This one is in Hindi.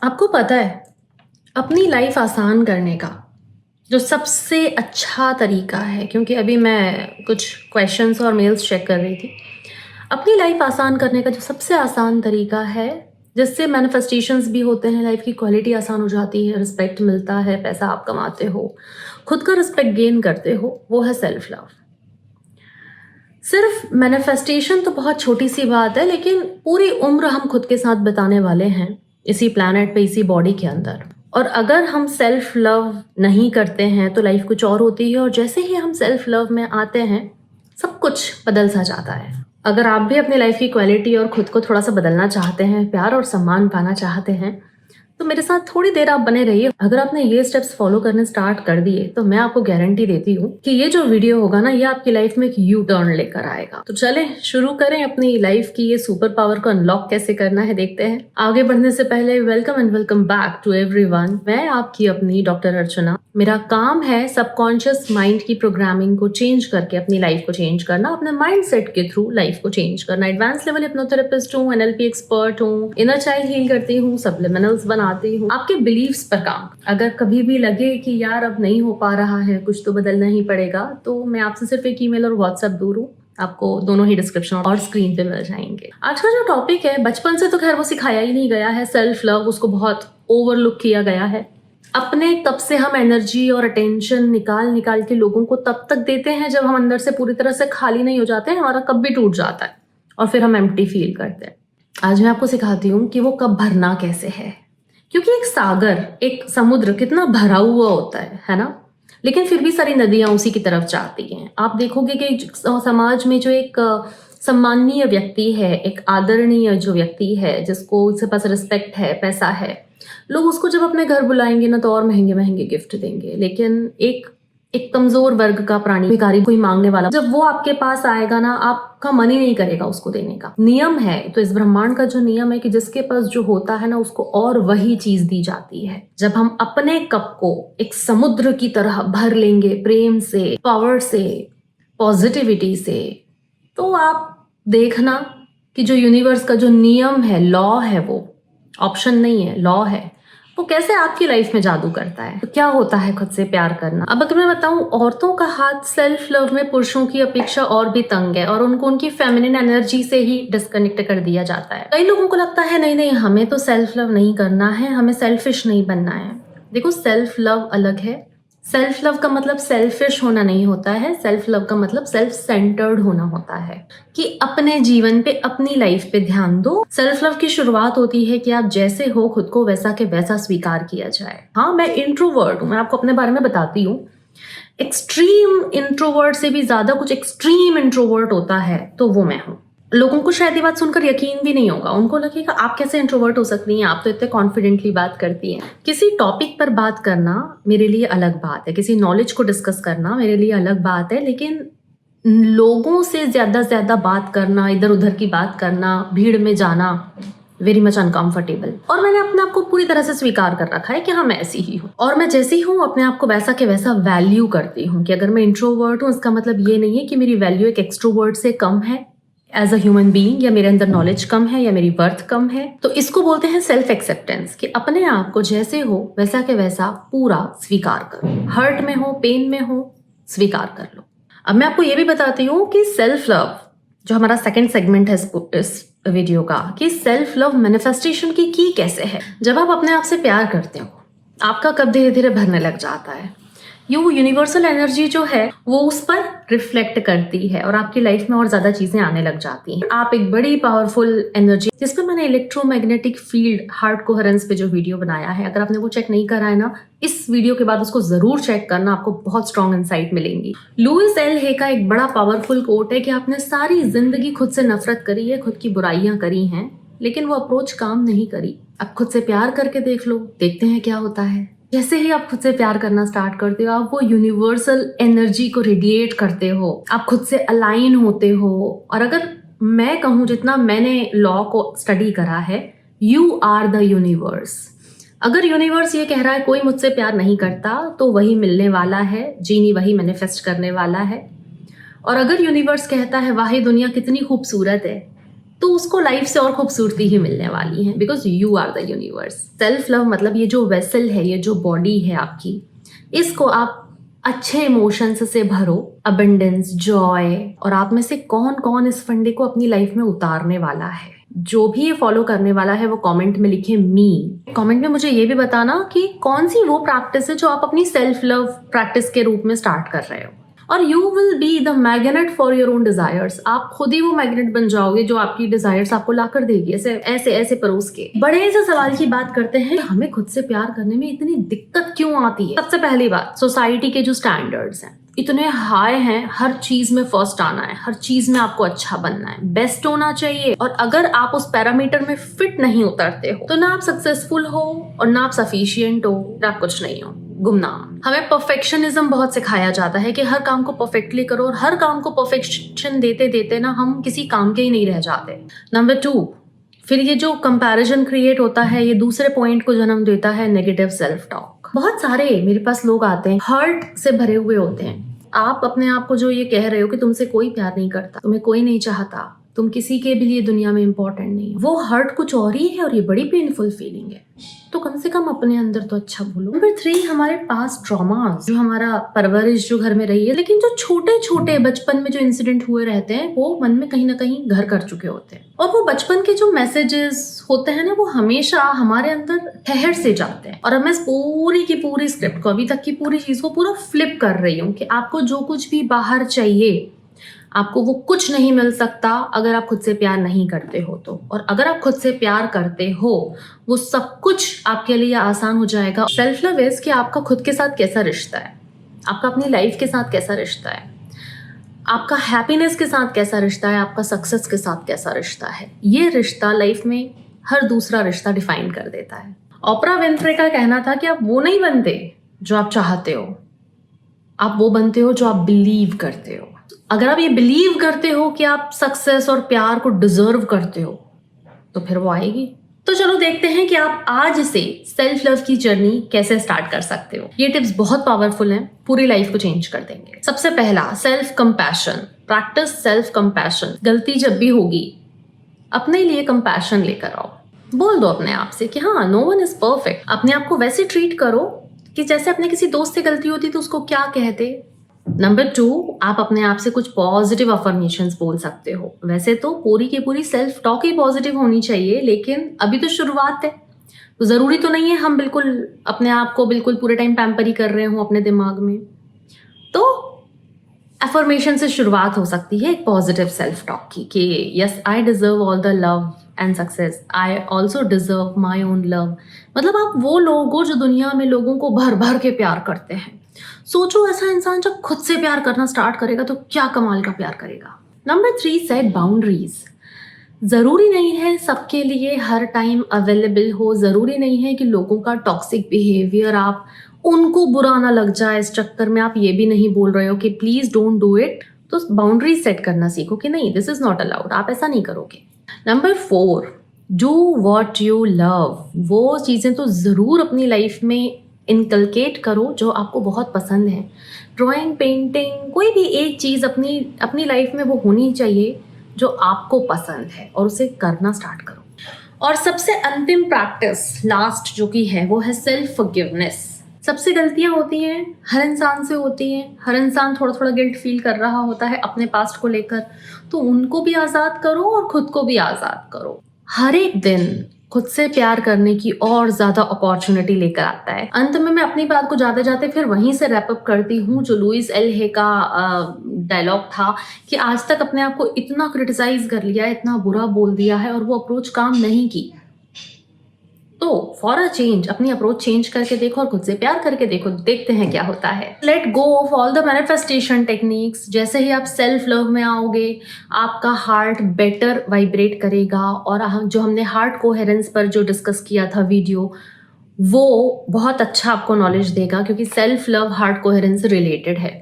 आपको पता है, अपनी लाइफ आसान करने का जो सबसे अच्छा तरीका है, क्योंकि अभी मैं कुछ क्वेश्चंस और मेल्स चेक कर रही थी। अपनी लाइफ आसान करने का जो सबसे आसान तरीका है, जिससे मैनिफेस्टेशंस भी होते हैं, लाइफ की क्वालिटी आसान हो जाती है, रिस्पेक्ट मिलता है, पैसा आप कमाते हो, खुद का रिस्पेक्ट गेन करते हो, वो है सेल्फ लव। सिर्फ मैनिफेस्टेशन तो बहुत छोटी सी बात है, लेकिन पूरी उम्र हम खुद के साथ बिताने वाले हैं इसी प्लैनेट पे, इसी बॉडी के अंदर। और अगर हम सेल्फ लव नहीं करते हैं तो लाइफ कुछ और होती है, और जैसे ही हम सेल्फ लव में आते हैं सब कुछ बदल सा जाता है। अगर आप भी अपनी लाइफ की क्वालिटी और खुद को थोड़ा सा बदलना चाहते हैं, प्यार और सम्मान पाना चाहते हैं, तो मेरे साथ थोड़ी देर आप बने रहिए। अगर आपने ये स्टेप्स फॉलो करने स्टार्ट कर दिए तो मैं आपको गारंटी देती हूँ कि ये जो वीडियो होगा ना, ये आपकी लाइफ में एक यू टर्न लेकर आएगा। तो चलें शुरू करें अपनी लाइफ की ये सुपर पावर को अनलॉक कैसे करना है, देखते हैं। आगे बढ़ने से पहले welcome and welcome back to everyone. मैं आपकी अपनी डॉक्टर अर्चना। मेरा काम है सबकॉन्शियस माइंड की प्रोग्रामिंग को चेंज करके अपनी लाइफ को चेंज करना, अपने माइंड सेट के थ्रू लाइफ को चेंज करना। एडवांस लेवल हिप्नोथेरेपिस्ट हूँ, एनएलपी एक्सपर्ट हूँ, इनर चाइल्ड हील करती हूँ, सप्लीमेंटल्स बनाती हूँ, आपके बिलीव्स पर काम। अगर कभी भी लगे कि यार अब नहीं हो पा रहा है, कुछ तो बदलना ही पड़ेगा, तो मैं आपसे सिर्फ एक ईमेल और व्हाट्सएप दूर हूँ। आपको दोनों ही डिस्क्रिप्शन और स्क्रीन पे मिल जाएंगे। आज का जो टॉपिक है, बचपन से तो खैर वो सिखाया ही नहीं गया है, सेल्फ लव, उसको बहुत ओवरलुक किया गया है। अपने तब से हम एनर्जी और अटेंशन निकाल निकाल के लोगों को तब तक देते हैं जब हम अंदर से पूरी तरह से खाली नहीं हो जाते हैं, हमारा कप भी टूट जाता है और फिर हम एम्प्टी फील करते हैं। आज मैं आपको सिखाती हूँ कि वो कप भरना कैसे है, क्योंकि एक सागर, एक समुद्र कितना भरा हुआ होता है ना, लेकिन फिर भी सारी नदियां उसी की तरफ जाती हैं। आप देखोगे कि समाज में जो एक सम्माननीय व्यक्ति है, एक आदरणीय जो व्यक्ति है, जिसको उसके पास रिस्पेक्ट है, पैसा है, लोग उसको जब अपने घर बुलाएंगे ना तो और महंगे महंगे गिफ्ट देंगे। लेकिन एक कमजोर वर्ग का प्राणी, भिखारी, कोई मांगने वाला, जब वो आपके पास आएगा ना, आपका मन ही नहीं करेगा उसको देने का। नियम है तो इस ब्रह्मांड का जो नियम है कि जिसके पास जो होता है ना, उसको और वही चीज दी जाती है। जब हम अपने कप को एक समुद्र की तरह भर लेंगे, प्रेम से, पावर से, पॉजिटिविटी से, तो आप देखना कि जो यूनिवर्स का जो नियम है, लॉ है, वो ऑप्शन नहीं है, लॉ है, वो कैसे आपकी लाइफ में जादू करता है। तो क्या होता है खुद से प्यार करना। अब अगर मैं बताऊं, औरतों का हाथ सेल्फ लव में पुरुषों की अपेक्षा और भी तंग है, और उनको उनकी फेमिनिन एनर्जी से ही डिस्कनेक्ट कर दिया जाता है। कई लोगों को लगता है नहीं नहीं, हमें तो सेल्फ लव नहीं करना है, हमें सेल्फिश नहीं बनना है। देखो, सेल्फ लव अलग है। सेल्फ लव का मतलब सेल्फिश होना नहीं होता है। सेल्फ लव का मतलब सेल्फ सेंटर्ड होना होता है, कि अपने जीवन पे, अपनी लाइफ पे ध्यान दो। सेल्फ लव की शुरुआत होती है कि आप जैसे हो, खुद को वैसा के वैसा स्वीकार किया जाए। हाँ, मैं इंट्रोवर्ट हूँ, मैं आपको अपने बारे में बताती हूँ। एक्सट्रीम इंट्रोवर्ट से भी ज्यादा कुछ एक्सट्रीम इंट्रोवर्ट होता है, तो वो मैं हूँ। लोगों को शायद ये बात सुनकर यकीन भी नहीं होगा, उनको लगेगा आप कैसे इंट्रोवर्ट हो सकती हैं, आप तो इतने कॉन्फिडेंटली बात करती हैं। किसी टॉपिक पर बात करना मेरे लिए अलग बात है, किसी नॉलेज को डिस्कस करना मेरे लिए अलग बात है, लेकिन लोगों से ज्यादा बात करना, इधर उधर की बात करना, भीड़ में जाना, वेरी मच अनकंफर्टेबल। और मैंने अपने आप को पूरी तरह से स्वीकार कर रखा है कि हाँ, मैं ऐसी ही हूँ, और मैं जैसी हूँ अपने आप को वैसा के वैसा वैल्यू करती हूँ। कि अगर मैं इंट्रोवर्ट हूँ, इसका मतलब ये नहीं है कि मेरी वैल्यू एक एक्सट्रोवर्ट से कम है एज अ ह्यूमन बीइंग, या मेरे अंदर नॉलेज कम है, या मेरी वर्थ कम है। तो इसको बोलते हैं सेल्फ एक्सेप्टेंस, कि अपने आप को जैसे हो वैसा के वैसा पूरा स्वीकार करो। हर्ट में हो, पेन में हो, स्वीकार कर लो। अब मैं आपको ये भी बताती हूँ कि सेल्फ लव, जो हमारा सेकंड सेगमेंट है इस वीडियो का, कि सेल्फ लव मैनिफेस्टेशन की कैसे है। जब आप अपने आप से प्यार करते हो, आपका कप धीरे धीरे भरने लग जाता है। यूनिवर्सल एनर्जी जो है वो उस पर रिफ्लेक्ट करती है, और आपकी लाइफ में और ज्यादा चीजें आने लग जाती हैं। आप एक बड़ी पावरफुल एनर्जी, जिस पे मैंने इलेक्ट्रोमैग्नेटिक फील्ड हार्ट कोहेरेंस पे जो वीडियो बनाया है, अगर आपने वो चेक नहीं करा है ना, इस वीडियो के बाद उसको जरूर चेक करना, आपको बहुत स्ट्रॉन्ग इंसाइट मिलेंगी। लुइस एल हे का एक बड़ा पावरफुल कोट है कि आपने सारी जिंदगी खुद से नफरत करी है, खुद की बुराइयां करी हैं, लेकिन वो अप्रोच काम नहीं करी। अब खुद से प्यार करके देख लो, देखते हैं क्या होता है। जैसे ही आप खुद से प्यार करना स्टार्ट करते हो, आप वो यूनिवर्सल एनर्जी को रेडिएट करते हो, आप खुद से अलाइन होते हो। और अगर मैं कहूँ, जितना मैंने लॉ को स्टडी करा है, यू आर द यूनिवर्स। अगर यूनिवर्स ये कह रहा है कोई मुझसे प्यार नहीं करता, तो वही मिलने वाला है, जीनी वही मैनिफेस्ट करने वाला है। और अगर यूनिवर्स कहता है वाह दुनिया कितनी खूबसूरत है, तो उसको लाइफ से और खूबसूरती ही मिलने वाली है, because you are the universe. Self love मतलब ये जो वेसल है, ये जो बॉडी है आपकी, इसको आप अच्छे इमोशंस से भरो, अबंडेंस, जॉय। और आप में से कौन कौन इस फंडे को अपनी लाइफ में उतारने वाला है? जो भी ये फॉलो करने वाला है वो कमेंट में लिखे मी। कमेंट में मुझे ये भी बताना कि कौन सी वो प्रैक्टिस है जो आप अपनी सेल्फ लव प्रैक्टिस के रूप में स्टार्ट कर रहे हो। और you will be the magnet for your own desires. आप खुद ही वो मैग्नेट बन जाओगे जो आपकी डिजायर्स आपको ला कर देगी, ऐसे ऐसे ऐसे परोस के। बड़े से सवाल की बात करते हैं, हमें खुद से प्यार करने में इतनी दिक्कत क्यों आती है? सबसे पहली बात, सोसाइटी के जो स्टैंडर्ड्स हैं इतने हाई हैं, हर चीज में फर्स्ट आना है, हर चीज में आपको अच्छा बनना है, बेस्ट होना चाहिए। और अगर आप उस पैरामीटर में फिट नहीं उतरते हो तो ना आप सक्सेसफुल हो और ना आप सफिशिएंट हो, ना आप कुछ नहीं हो, गुमनाम। हमें परफेक्शनिज्म बहुत सिखाया जाता है कि हर काम को परफेक्टली करो, और हर काम को परफेक्शन देते देते ना हम किसी काम के ही नहीं रह जाते। नंबर 2, फिर ये जो कंपैरिजन क्रिएट होता है, ये दूसरे पॉइंट को जन्म देता है नेगेटिव सेल्फ टॉक। बहुत सारे मेरे पास लोग आते हैं, हर्ट से भरे हुए होते हैं। आप अपने आप को जो ये कह रहे हो कि तुमसे कोई प्यार नहीं करता, तुम्हें कोई नहीं चाहता, तुम किसी के भी लिए दुनिया में इंपॉर्टेंट नहीं हो, वो हर्ट कुछ और ही है और ये बड़ी पेनफुल फीलिंग है। तो कम से कम अपने अंदर तो अच्छा बोलो। नंबर 3, हमारे पास ट्रॉमास, जो हमारा परवरिश जो घर में रही है, लेकिन जो छोटे छोटे बचपन में जो इंसिडेंट हुए रहते हैं वो मन में कहीं ना कहीं घर कर चुके होते हैं। और वो बचपन के जो मैसेजेस होते हैं ना, वो हमेशा हमारे अंदर ठहर से जाते हैं। और अब मैं इस पूरी की पूरी स्क्रिप्ट को, अभी तक की पूरी चीज को पूरा फ्लिप कर रही हूँ कि आपको जो कुछ भी बाहर चाहिए, आपको वो कुछ नहीं मिल सकता अगर आप खुद से प्यार नहीं करते हो तो। और अगर आप खुद से प्यार करते हो, वो सब कुछ आपके लिए आसान हो जाएगा। सेल्फ लव इज कि आपका खुद के साथ कैसा रिश्ता है, आपका अपनी लाइफ के साथ कैसा रिश्ता है, आपका हैप्पीनेस के साथ कैसा रिश्ता है, आपका सक्सेस के साथ कैसा रिश्ता है। ये रिश्ता लाइफ में हर दूसरा रिश्ता डिफाइन कर देता है। ओपरा विन्फ्रे का कहना था कि आप वो नहीं बनते जो आप चाहते हो, आप वो बनते हो जो आप बिलीव करते हो। अगर आप ये बिलीव करते हो कि आप सक्सेस और प्यार को डिजर्व करते हो, तो फिर वो आएगी। तो चलो देखते हैं कि आप आज से सेल्फ लव की जर्नी कैसे स्टार्ट कर सकते हो। ये टिप्स बहुत पावरफुल हैं, पूरी लाइफ को चेंज कर देंगे। सबसे पहला, self compassion. Practice self compassion. गलती जब भी होगी, अपने लिए कंपैशन लेकर आओ। बोल दो अपने आप से कि हाँ, नो वन इज परफेक्ट। अपने आप को वैसे ट्रीट करो कि जैसे अपने किसी दोस्त से गलती होती तो उसको क्या कहते। नंबर 2, आप अपने आप से कुछ पॉजिटिव अफर्मेशंस बोल सकते हो। वैसे तो पूरी की पूरी सेल्फ टॉक ही पॉजिटिव होनी चाहिए, लेकिन अभी तो शुरुआत है, तो जरूरी तो नहीं है हम बिल्कुल अपने आप को बिल्कुल पूरे टाइम पैम्पर ही कर रहे हो अपने दिमाग में। तो अफर्मेशन से शुरुआत हो सकती है एक पॉजिटिव सेल्फ टॉक की कि yes, I deserve all the love and success, I also deserve my own love. मतलब आप वो लोग हो जो दुनिया में लोगों को भर भर के प्यार करते हैं। सोचो, ऐसा इंसान जब खुद से प्यार करना स्टार्ट करेगा तो क्या कमाल का प्यार करेगा। Number 3, set boundaries. जरूरी नहीं है सबके लिए हर टाइम अवेलेबल हो, जरूरी नहीं है कि लोगों का टॉक्सिक बिहेवियर आप उनको बुरा ना लग जाए इस चक्कर में आप ये भी नहीं बोल रहे हो कि प्लीज डोंट डू इट। तो बाउंड्रीज सेट करना सीखो कि नहीं, दिस इज नॉट अलाउड, आप ऐसा नहीं करोगे। Number 4, do what you love. वो चीजें तो जरूर अपनी लाइफ में इनकलकेट करो जो आपको बहुत पसंद है। ड्राइंग, पेंटिंग, कोई भी एक चीज़ अपनी लाइफ में वो होनी चाहिए जो आपको पसंद है, और उसे करना स्टार्ट करो। और सबसे अंतिम प्रैक्टिस, लास्ट जो की है, वो है सेल्फ फॉरगिवनेस। सबसे गलतियां होती हैं, हर इंसान से होती हैं, हर इंसान थोड़ा थोड़ा गिल्ट फील कर रहा होता है अपने पास्ट को लेकर, तो उनको भी आज़ाद करो और खुद को भी आज़ाद करो। हर एक दिन खुद से प्यार करने की और ज्यादा अपॉर्चुनिटी लेकर आता है। अंत में मैं अपनी बात को जाते जाते फिर वहीं से रैप अप करती हूँ जो लुइस एल हे का डायलॉग था कि आज तक अपने आप को इतना क्रिटिसाइज कर लिया है, इतना बुरा बोल दिया है और वो अप्रोच काम नहीं की। तो फॉर अ चेंज अपनी अप्रोच चेंज करके देखो और खुद से प्यार करके देखो, देखते हैं क्या होता है। Let go of all the manifestation techniques. जैसे ही आप सेल्फ लव में आओगे, आपका हार्ट बेटर वाइब्रेट करेगा। और जो हमने हार्ट कोहेरेंस पर जो डिस्कस किया था वीडियो, वो बहुत अच्छा आपको नॉलेज देगा, क्योंकि सेल्फ लव हार्ट कोहेरेंस से रिलेटेड है।